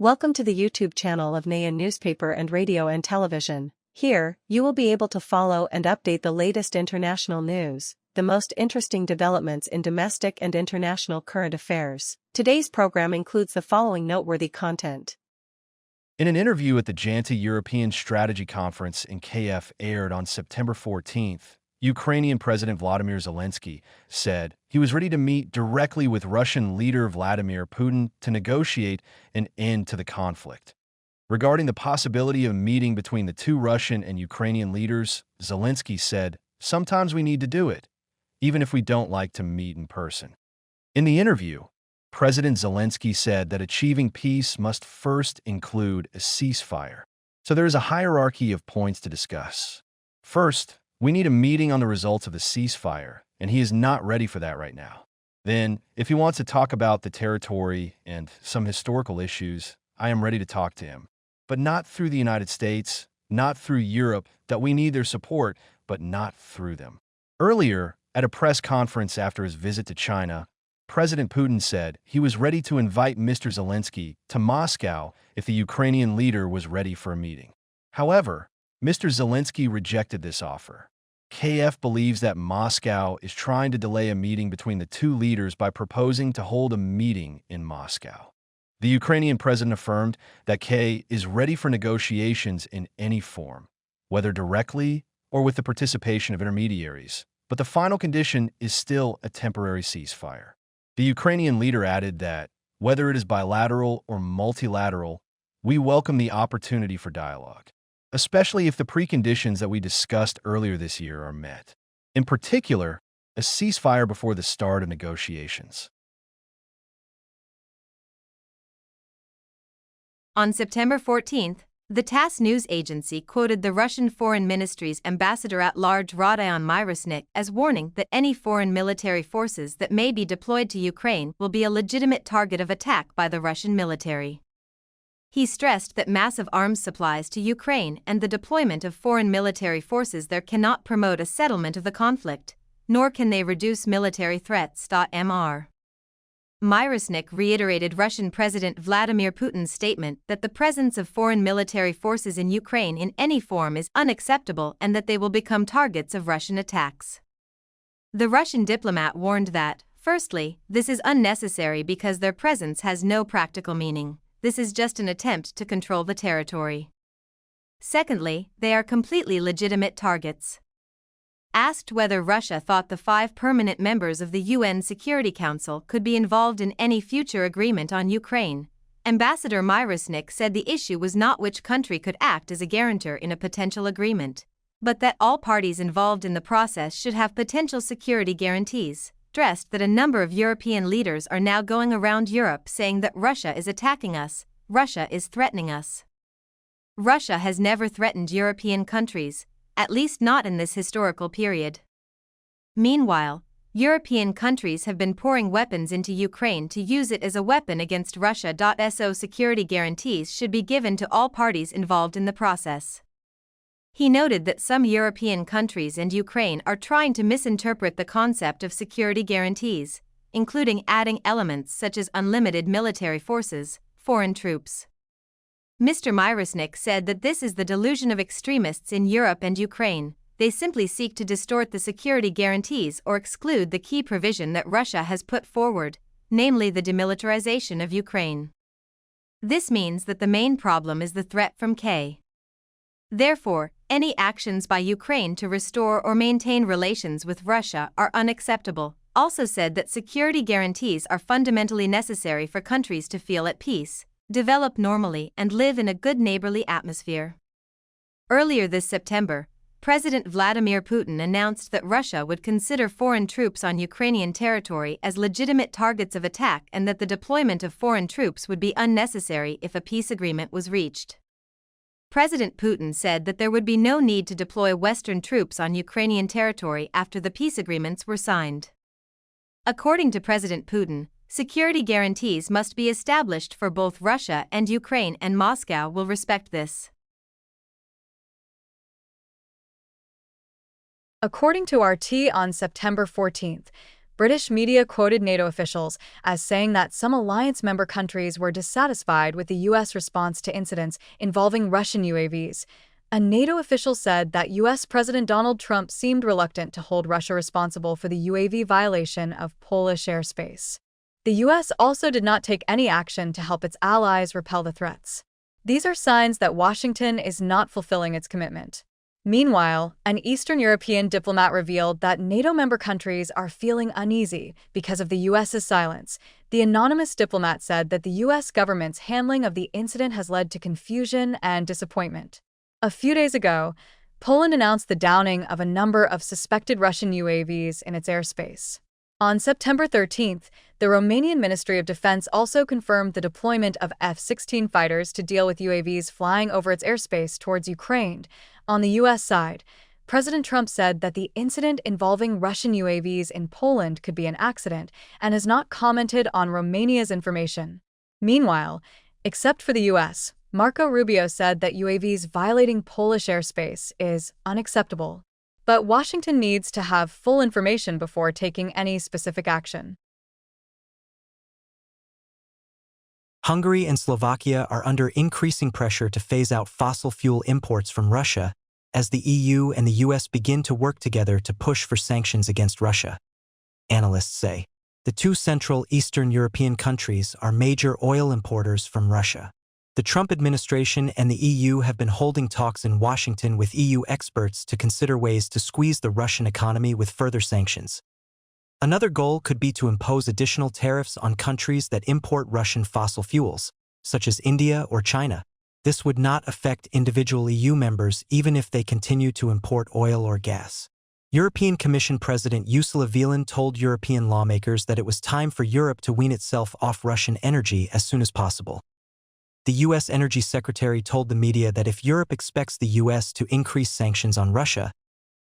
Welcome to the YouTube channel of Nghe An Newspaper and Radio and Television. Here, you will be able to follow and update the latest international news, the most interesting developments in domestic and international current affairs. Today's program includes the following noteworthy content. In an interview at the Janty European Strategy Conference in Kiev aired on September 14th, Ukrainian President Vladimir Zelensky said he was ready to meet directly with Russian leader Vladimir Putin to negotiate an end to the conflict. Regarding the possibility of a meeting between the two Russian and Ukrainian leaders, Zelensky said, "Sometimes we need to do it, even if we don't like to meet in person." In the interview, President Zelensky said that achieving peace must first include a ceasefire. So there is a hierarchy of points to discuss. First, we need a meeting on the results of the ceasefire, and he is not ready for that right now. Then, if he wants to talk about the territory and some historical issues, I am ready to talk to him. But not through the United States, not through Europe, that we need their support, but not through them. Earlier, at a press conference after his visit to China, President Putin said he was ready to invite Mr. Zelensky to Moscow if the Ukrainian leader was ready for a meeting. However, Mr. Zelensky rejected this offer. Kiev believes that Moscow is trying to delay a meeting between the two leaders by proposing to hold a meeting in Moscow. The Ukrainian president affirmed that Kiev is ready for negotiations in any form, whether directly or with the participation of intermediaries, but the final condition is still a temporary ceasefire. The Ukrainian leader added that, whether it is bilateral or multilateral, we welcome the opportunity for dialogue, especially if the preconditions that we discussed earlier this year are met. In particular, a ceasefire before the start of negotiations. On September 14th, the TASS news agency quoted the Russian Foreign Ministry's ambassador-at-large Rodion Myrosnik as warning that any foreign military forces that may be deployed to Ukraine will be a legitimate target of attack by the Russian military. He stressed that massive arms supplies to Ukraine and the deployment of foreign military forces there cannot promote a settlement of the conflict, nor can they reduce military threats. Mr. Myrosnik reiterated Russian President Vladimir Putin's statement that the presence of foreign military forces in Ukraine in any form is unacceptable and that they will become targets of Russian attacks. The Russian diplomat warned that, firstly, this is unnecessary because their presence has no practical meaning. This is just an attempt to control the territory. Secondly, they are completely legitimate targets. Asked whether Russia thought the 5 permanent members of the UN Security Council could be involved in any future agreement on Ukraine, Ambassador Myrosnik said the issue was not which country could act as a guarantor in a potential agreement, but that all parties involved in the process should have potential security guarantees. Stressed that a number of European leaders are now going around Europe saying that Russia is attacking us, Russia is threatening us. Russia has never threatened European countries, at least not in this historical period. Meanwhile, European countries have been pouring weapons into Ukraine to use it as a weapon against Russia. So security guarantees should be given to all parties involved in the process. He noted that some European countries and Ukraine are trying to misinterpret the concept of security guarantees, including adding elements such as unlimited military forces, foreign troops. Mr. Myrosnik said that this is the delusion of extremists in Europe and Ukraine. They simply seek to distort the security guarantees or exclude the key provision that Russia has put forward, namely the demilitarization of Ukraine. This means that the main problem is the threat from Kiev. Therefore, any actions by Ukraine to restore or maintain relations with Russia are unacceptable. Also said that security guarantees are fundamentally necessary for countries to feel at peace, develop normally, and live in a good neighborly atmosphere. Earlier this September, President Vladimir Putin announced that Russia would consider foreign troops on Ukrainian territory as legitimate targets of attack and that the deployment of foreign troops would be unnecessary if a peace agreement was reached. President Putin said that there would be no need to deploy Western troops on Ukrainian territory after the peace agreements were signed. According to President Putin, security guarantees must be established for both Russia and Ukraine, and Moscow will respect this. According to RT on September 14th, British media quoted NATO officials as saying that some alliance member countries were dissatisfied with the U.S. response to incidents involving Russian UAVs. A NATO official said that U.S. President Donald Trump seemed reluctant to hold Russia responsible for the UAV violation of Polish airspace. The U.S. also did not take any action to help its allies repel the threats. These are signs that Washington is not fulfilling its commitment. Meanwhile, an Eastern European diplomat revealed that NATO member countries are feeling uneasy because of the U.S.'s silence. The anonymous diplomat said that the U.S. government's handling of the incident has led to confusion and disappointment. A few days ago, Poland announced the downing of a number of suspected Russian UAVs in its airspace. On September 13th, the Romanian Ministry of Defense also confirmed the deployment of F-16 fighters to deal with UAVs flying over its airspace towards Ukraine. On the U.S. side, President Trump said that the incident involving Russian UAVs in Poland could be an accident and has not commented on Romania's information. Meanwhile, except for the U.S., Marco Rubio said that UAVs violating Polish airspace is unacceptable. But Washington needs to have full information before taking any specific action. Hungary and Slovakia are under increasing pressure to phase out fossil fuel imports from Russia as the EU and the US begin to work together to push for sanctions against Russia. Analysts say the two Central Eastern European countries are major oil importers from Russia. The Trump administration and the EU have been holding talks in Washington with EU experts to consider ways to squeeze the Russian economy with further sanctions. Another goal could be to impose additional tariffs on countries that import Russian fossil fuels, such as India or China. This would not affect individual EU members even if they continue to import oil or gas. European Commission President Ursula von der Leyen told European lawmakers that it was time for Europe to wean itself off Russian energy as soon as possible. The U.S. Energy Secretary told the media that if Europe expects the U.S. to increase sanctions on Russia,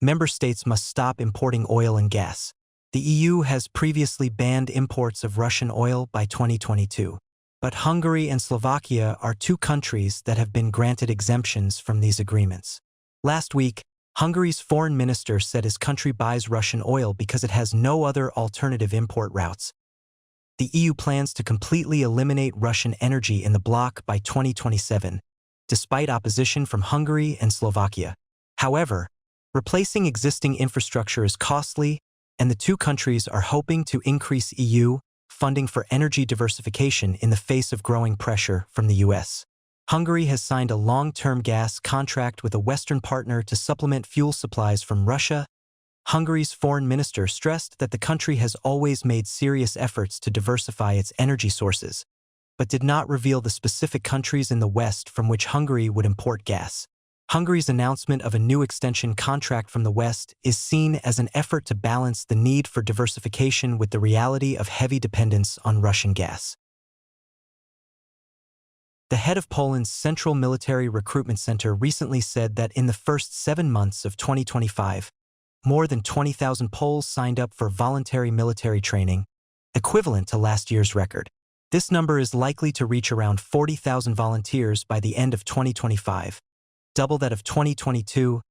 member states must stop importing oil and gas. The EU has previously banned imports of Russian oil by 2022. But Hungary and Slovakia are two countries that have been granted exemptions from these agreements. Last week, Hungary's foreign minister said his country buys Russian oil because it has no other alternative import routes. The EU plans to completely eliminate Russian energy in the bloc by 2027, despite opposition from Hungary and Slovakia. However, replacing existing infrastructure is costly, and the two countries are hoping to increase EU funding for energy diversification in the face of growing pressure from the US. Hungary has signed a long-term gas contract with a Western partner to supplement fuel supplies from Russia. Hungary's foreign minister stressed that the country has always made serious efforts to diversify its energy sources, but did not reveal the specific countries in the West from which Hungary would import gas. Hungary's announcement of a new extension contract from the West is seen as an effort to balance the need for diversification with the reality of heavy dependence on Russian gas. The head of Poland's Central Military Recruitment Center recently said that in the first 7 months of 2025, more than 20,000 Poles signed up for voluntary military training, equivalent to last year's record. This number is likely to reach around 40,000 volunteers by the end of 2025, double that of 2022,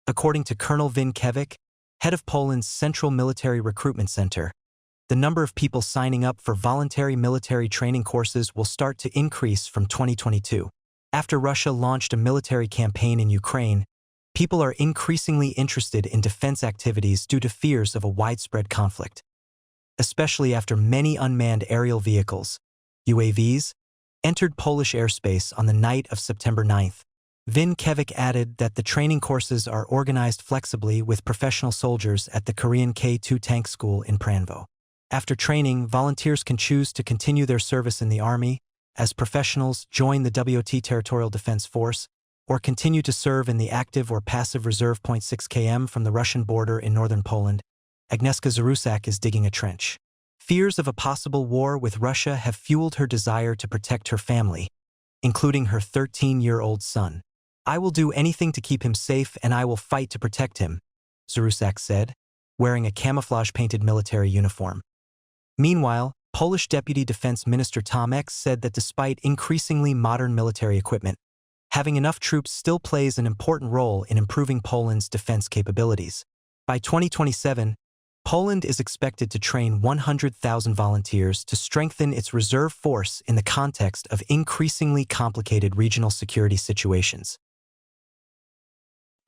according to Colonel Vin Kevik, head of Poland's Central Military Recruitment Center. The number of people signing up for voluntary military training courses will start to increase from 2022. After Russia launched a military campaign in Ukraine, people are increasingly interested in defense activities due to fears of a widespread conflict. Especially after many unmanned aerial vehicles, UAVs, entered Polish airspace on the night of September 9th. Vin Kevik added that the training courses are organized flexibly with professional soldiers at the Korean K-2 tank school in Pranvo. After training, volunteers can choose to continue their service in the Army, as professionals join the WOT Territorial Defense Force, or continue to serve in the active or passive reserve. 6 km from the Russian border in northern Poland, Agnieszka Zarusak is digging a trench. Fears of a possible war with Russia have fueled her desire to protect her family, including her 13-year-old son. "I will do anything to keep him safe and I will fight to protect him," Zarusak said, wearing a camouflage-painted military uniform. Meanwhile, Polish Deputy Defense Minister Tom X said that despite increasingly modern military equipment, having enough troops still plays an important role in improving Poland's defense capabilities. By 2027, Poland is expected to train 100,000 volunteers to strengthen its reserve force in the context of increasingly complicated regional security situations.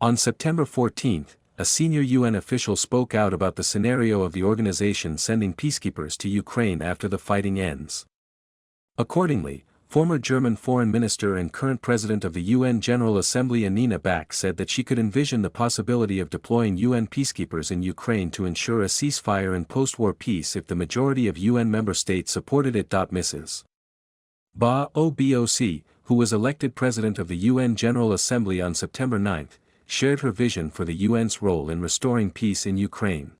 On September 14, a senior UN official spoke out about the scenario of the organization sending peacekeepers to Ukraine after the fighting ends. Accordingly, former German foreign minister and current president of the UN General Assembly Annina Back said that she could envision the possibility of deploying UN peacekeepers in Ukraine to ensure a ceasefire and post-war peace if the majority of UN member states supported it. Mrs. Boc, who was elected president of the UN General Assembly on September 9, shared her vision for the UN's role in restoring peace in Ukraine.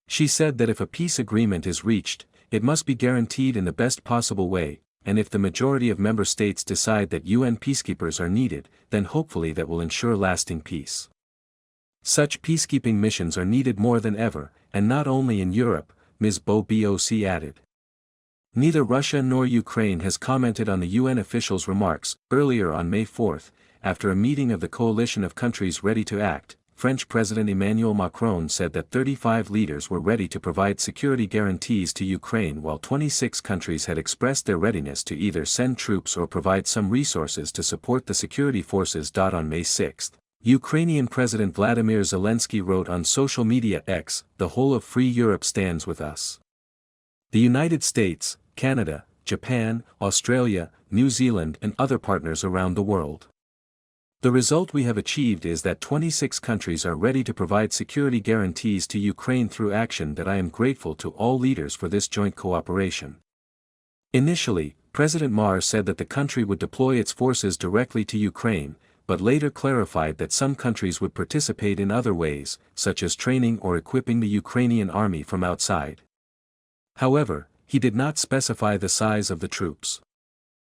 She said that if a peace agreement is reached, it must be guaranteed in the best possible way, and if the majority of member states decide that UN peacekeepers are needed, then hopefully that will ensure lasting peace. Such peacekeeping missions are needed more than ever, and not only in Europe, Ms. Boc added. Neither Russia nor Ukraine has commented on the UN official's remarks. Earlier on May 4, after a meeting of the coalition of countries ready to act, French President Emmanuel Macron said that 35 leaders were ready to provide security guarantees to Ukraine, while 26 countries had expressed their readiness to either send troops or provide some resources to support the security forces. On May 6, Ukrainian President Vladimir Zelensky wrote on social media X, "The whole of free Europe stands with us. The United States, Canada, Japan, Australia, New Zealand and other partners around the world. The result we have achieved is that 26 countries are ready to provide security guarantees to Ukraine through action that I am grateful to all leaders for this joint cooperation." Initially, President Mar said that the country would deploy its forces directly to Ukraine, but later clarified that some countries would participate in other ways, such as training or equipping the Ukrainian army from outside. However, he did not specify the size of the troops.